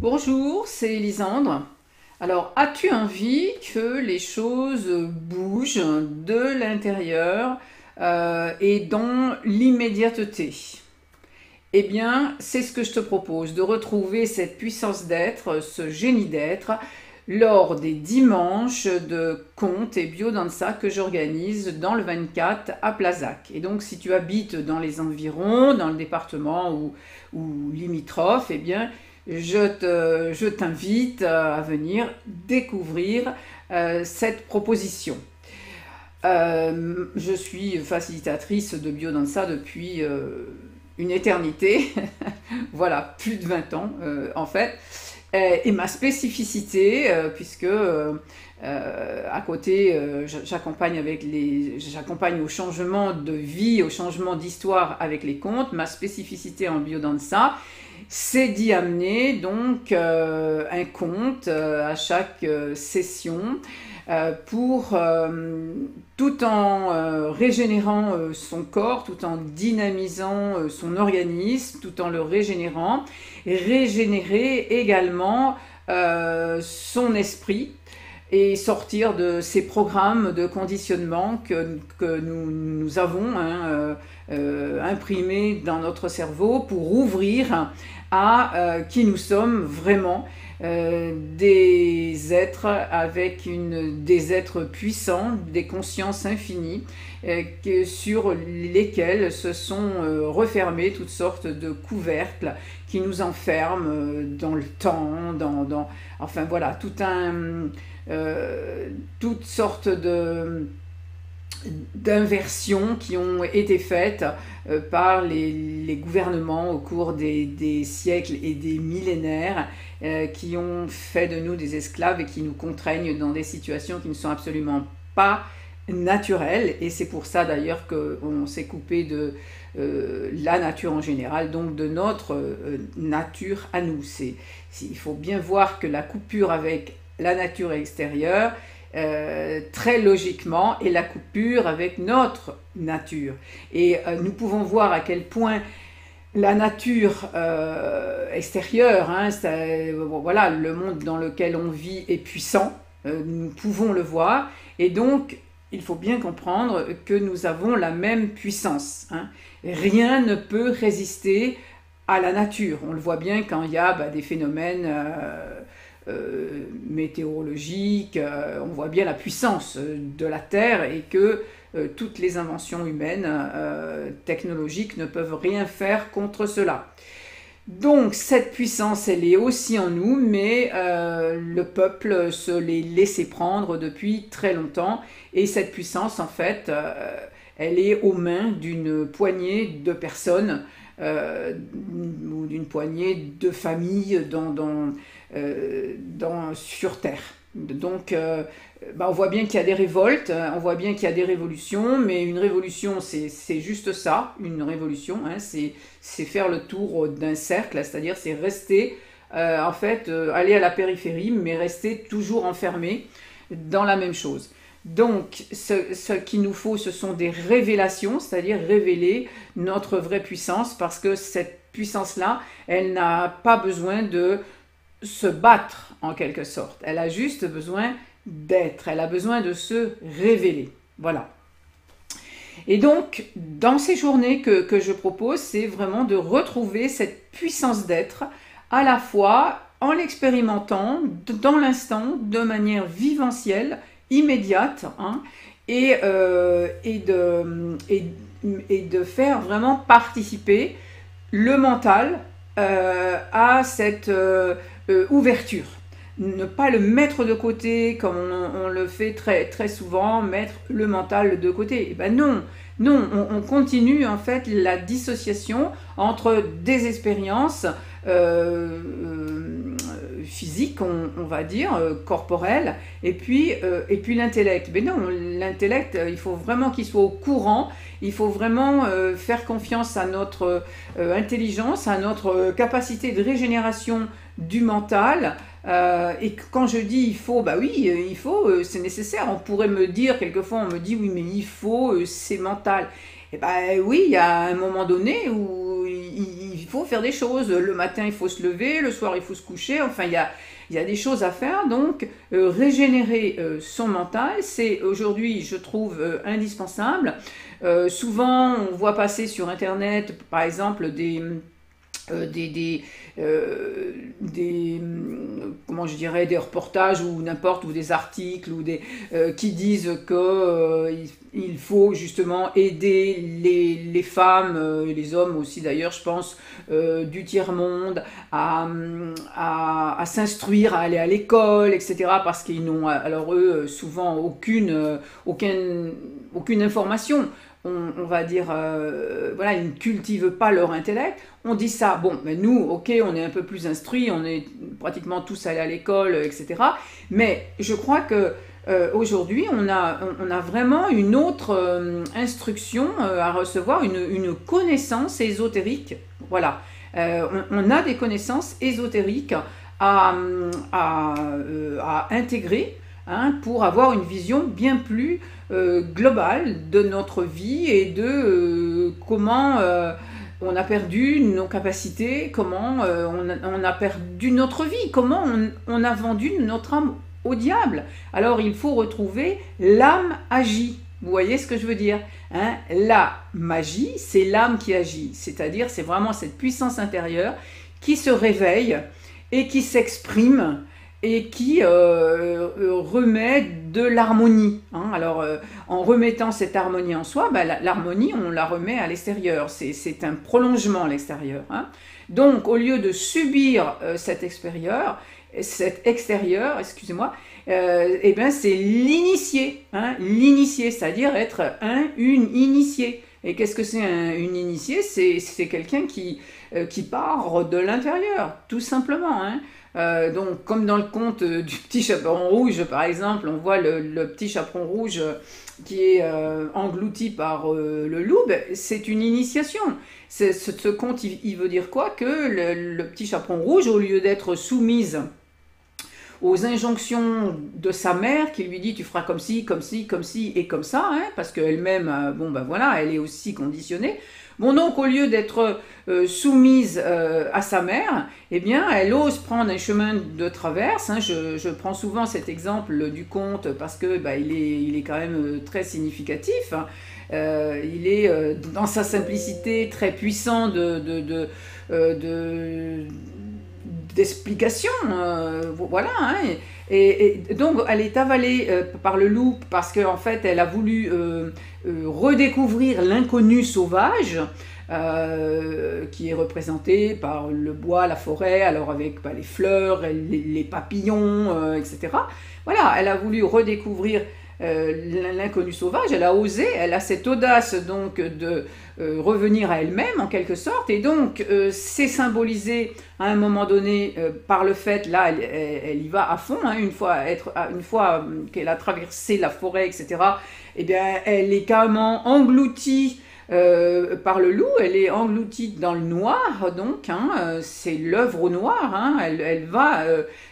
Bonjour, c'est Elisandre. Alors, as-tu envie que les choses bougent de l'intérieur et dans l'immédiateté? Eh bien, c'est ce que je te propose, de retrouver cette puissance d'être, ce génie d'être, lors des dimanches de contes et biodanza que j'organise dans le 24 à Plazac. Et donc, si tu habites dans les environs, dans le département ou limitrophe, eh bien, je t'invite à venir découvrir cette proposition. Je suis facilitatrice de biodanza depuis une éternité, voilà, plus de 20 ans en fait. Et ma spécificité, puisque à côté, j'accompagne au changement de vie, au changement d'histoire avec les contes. Ma spécificité en biodanza, c'est d'y amener donc un conte à chaque session pour tout en régénérant son corps, tout en dynamisant son organisme, tout en le régénérant, et régénérer également son esprit et sortir de ces programmes de conditionnement que nous avons imprimés dans notre cerveau pour ouvrir à qui nous sommes vraiment, des êtres des êtres puissants, des consciences infinies, sur lesquels se sont refermés toutes sortes de couvercles qui nous enferment dans le temps, enfin voilà, toutes sortes d'inversions qui ont été faites par les gouvernements au cours des siècles et des millénaires, qui ont fait de nous des esclaves et qui nous contraignent dans des situations qui ne sont absolument pas naturelles. Et c'est pour ça d'ailleurs qu'on s'est coupé de la nature en général, donc de notre nature à nous. Il faut bien voir que la coupure avec la nature extérieure, très logiquement, est la coupure avec notre nature. Et nous pouvons voir à quel point la nature extérieure, voilà, le monde dans lequel on vit est puissant, nous pouvons le voir, et donc il faut bien comprendre que nous avons la même puissance. Rien ne peut résister à la nature. On le voit bien quand il y a des phénomènes météorologiques, on voit bien la puissance de la Terre et que toutes les inventions humaines, technologiques, ne peuvent rien faire contre cela. Donc cette puissance, elle est aussi en nous, mais le peuple se l'est laissé prendre depuis très longtemps, et cette puissance, en fait, elle est aux mains d'une poignée de personnes, ou d'une poignée de familles sur Terre. Donc on voit bien qu'il y a des révoltes, on voit bien qu'il y a des révolutions, mais une révolution, c'est juste ça, une révolution, c'est faire le tour d'un cercle, c'est-à-dire c'est rester, aller à la périphérie, mais rester toujours enfermé dans la même chose. Donc ce qu'il nous faut, ce sont des révélations, c'est-à-dire révéler notre vraie puissance, parce que cette puissance-là, elle n'a pas besoin de se battre en quelque sorte, elle a juste besoin d'être, elle a besoin de se révéler. Voilà. Et donc, dans ces journées que je propose, c'est vraiment de retrouver cette puissance d'être, à la fois en l'expérimentant dans l'instant, de manière viventielle, immédiate, et de faire vraiment participer le mental à cette ouverture. Ne pas le mettre de côté comme on le fait très, très souvent, mettre le mental de côté. Et ben non, on continue en fait la dissociation entre des expériences physiques, on va dire, corporelles, et puis l'intellect. Mais non, l'intellect, il faut vraiment qu'il soit au courant, il faut vraiment faire confiance à notre intelligence, à notre capacité de régénération du mental. Et quand je dis il faut, bah oui, il faut, c'est nécessaire. On pourrait me dire, quelquefois on me dit oui, mais il faut, c'est mental. Et ben oui, il y a un moment donné où il faut faire des choses. Le matin, il faut se lever, le soir, il faut se coucher. Enfin, il y a des choses à faire. Donc, régénérer son mental, c'est aujourd'hui, je trouve, indispensable. Souvent, on voit passer sur Internet, par exemple, comment je dirais, des reportages ou n'importe, ou des articles ou qui disent que il faut justement aider les femmes, les hommes aussi d'ailleurs, je pense, du tiers-monde à s'instruire, à aller à l'école, etc. parce qu'ils n'ont, alors eux, souvent aucune information. On va dire, voilà, ils ne cultivent pas leur intellect. On dit ça, bon, mais nous, ok, on est un peu plus instruits, on est pratiquement tous allés à l'école, etc. Mais je crois que aujourd'hui, on a vraiment une autre instruction à recevoir, une connaissance ésotérique. Voilà, on a des connaissances ésotériques à intégrer, hein, pour avoir une vision bien plus globale de notre vie et de comment on a perdu nos capacités, comment on a perdu notre vie, comment on a vendu notre âme au diable. Alors il faut retrouver l'âme agit. Vous voyez ce que je veux dire, hein? La magie, c'est l'âme qui agit, c'est-à-dire c'est vraiment cette puissance intérieure qui se réveille et qui s'exprime et qui remet de l'harmonie. Hein. Alors, en remettant cette harmonie en soi, ben, l'harmonie, on la remet à l'extérieur. C'est un prolongement à l'extérieur. Hein. Donc, au lieu de subir cet extérieur, excusez-moi, eh ben, c'est l'initié. Hein. L'initié, c'est-à-dire être une initiée. Et qu'est-ce que c'est une initiée? C'est quelqu'un qui part de l'intérieur, tout simplement. Hein. Donc, comme dans le conte du petit chaperon rouge, par exemple, on voit le petit chaperon rouge qui est englouti par le loup, ben, c'est une initiation. Ce conte, il veut dire quoi? Que le petit chaperon rouge, au lieu d'être soumise aux injonctions de sa mère qui lui dit tu feras comme ci, comme ci, comme ci et comme ça, hein, parce qu'elle-même, bon ben voilà, elle est aussi conditionnée. Bon donc au lieu d'être soumise à sa mère, eh bien elle ose prendre un chemin de traverse. Hein. Je prends souvent cet exemple du conte parce que bah, il est quand même très significatif. Hein. Il est dans sa simplicité très puissant d'explication, voilà. Hein. Et donc elle est avalée par le loup parce qu'en fait elle a voulu redécouvrir l'inconnu sauvage, qui est représenté par le bois, la forêt, alors avec bah, les fleurs, les papillons, etc. Voilà, elle a voulu redécouvrir l'inconnu sauvage, elle a osé, elle a cette audace donc de revenir à elle-même en quelque sorte, et donc c'est symbolisé à un moment donné par le fait, là elle y va à fond, hein, une fois qu'elle a traversé la forêt, etc., eh bien elle est carrément engloutie par le loup, elle est engloutie dans le noir, donc hein, c'est l'œuvre au noir, hein,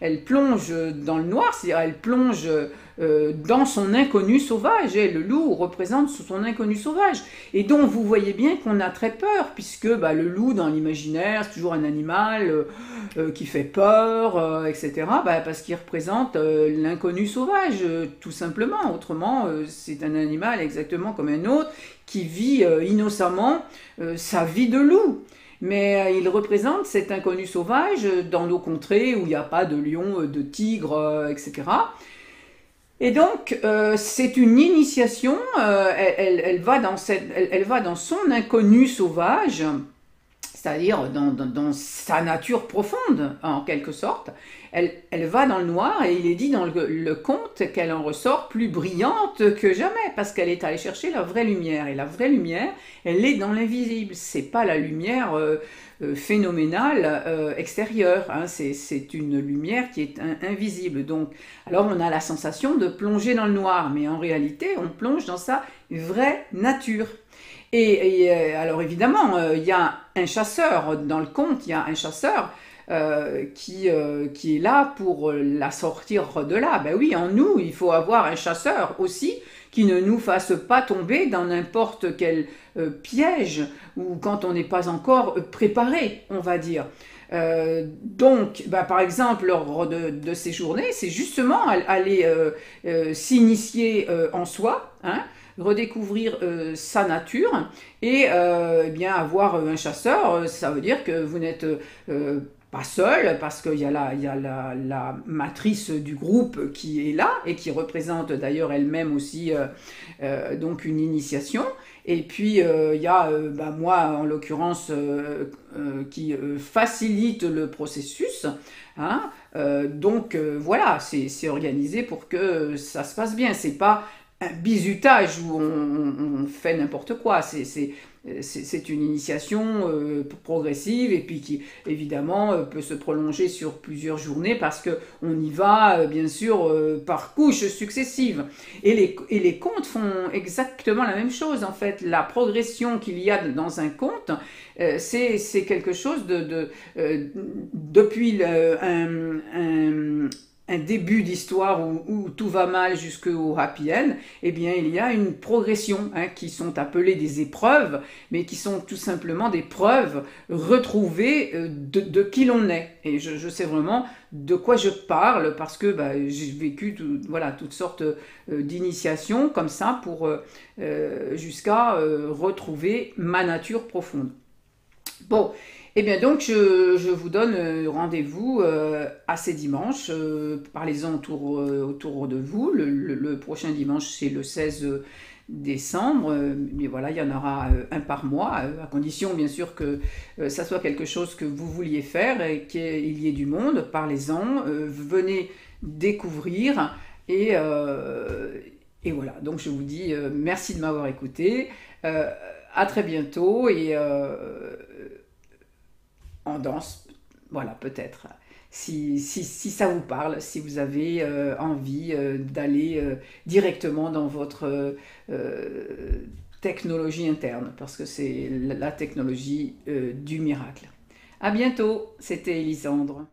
elle plonge dans le noir, c'est-à-dire elle plonge dans son inconnu sauvage, et le loup représente son inconnu sauvage, et donc vous voyez bien qu'on a très peur, puisque bah, le loup dans l'imaginaire c'est toujours un animal qui fait peur, etc., bah, parce qu'il représente l'inconnu sauvage, tout simplement. Autrement c'est un animal exactement comme un autre qui vit innocemment sa vie de loup. Mais il représente cet inconnu sauvage dans nos contrées où il n'y a pas de lion, de tigre, etc. Et donc, c'est une initiation, elle va dans son inconnu sauvage, c'est-à-dire dans sa nature profonde, en quelque sorte. Elle va dans le noir, et il est dit dans le conte qu'elle en ressort plus brillante que jamais, parce qu'elle est allée chercher la vraie lumière. Et la vraie lumière, elle est dans l'invisible. C'est pas la lumière phénoménale extérieure, hein. C'est une lumière qui est invisible. Donc, alors on a la sensation de plonger dans le noir, mais en réalité, on plonge dans sa vraie nature. Et alors évidemment, il y a un chasseur dans le conte, il y a un chasseur qui est là pour la sortir de là. Ben oui, en nous, il faut avoir un chasseur aussi qui ne nous fasse pas tomber dans n'importe quel piège ou quand on n'est pas encore préparé, on va dire. Donc, par exemple, lors de ces journées, c'est justement aller s'initier en soi, hein, redécouvrir sa nature et eh bien avoir un chasseur, ça veut dire que vous n'êtes pas seul parce qu'il y a la matrice du groupe qui est là et qui représente d'ailleurs elle-même aussi donc une initiation. Et puis il y a moi en l'occurrence qui facilite le processus. Hein, donc voilà, c'est organisé pour que ça se passe bien. C'est pas un bizutage où on fait n'importe quoi. C'est une initiation progressive et puis qui évidemment peut se prolonger sur plusieurs journées parce qu'on y va bien sûr par couches successives. Et les contes font exactement la même chose en fait. La progression qu'il y a dans un conte, c'est quelque chose depuis un début d'histoire où tout va mal jusqu'au happy end, eh bien il y a une progression hein, qui sont appelées des épreuves, mais qui sont tout simplement des preuves retrouvées de qui l'on est. Et je sais vraiment de quoi je parle parce que j'ai vécu voilà, toutes sortes d'initiations comme ça pour jusqu'à retrouver ma nature profonde. Bon, eh bien donc je vous donne rendez-vous à ces dimanches. Parlez-en autour de vous. Le prochain dimanche, c'est le 16 décembre. Mais voilà, il y en aura un par mois, à condition bien sûr que ça soit quelque chose que vous vouliez faire et qu'il y ait du monde. Parlez-en, venez découvrir et voilà. Donc je vous dis merci de m'avoir écouté. À très bientôt et en danse, voilà, peut-être. Si ça vous parle, si vous avez envie d'aller directement dans votre technologie interne, parce que c'est la technologie du miracle. À bientôt, c'était Elisandre.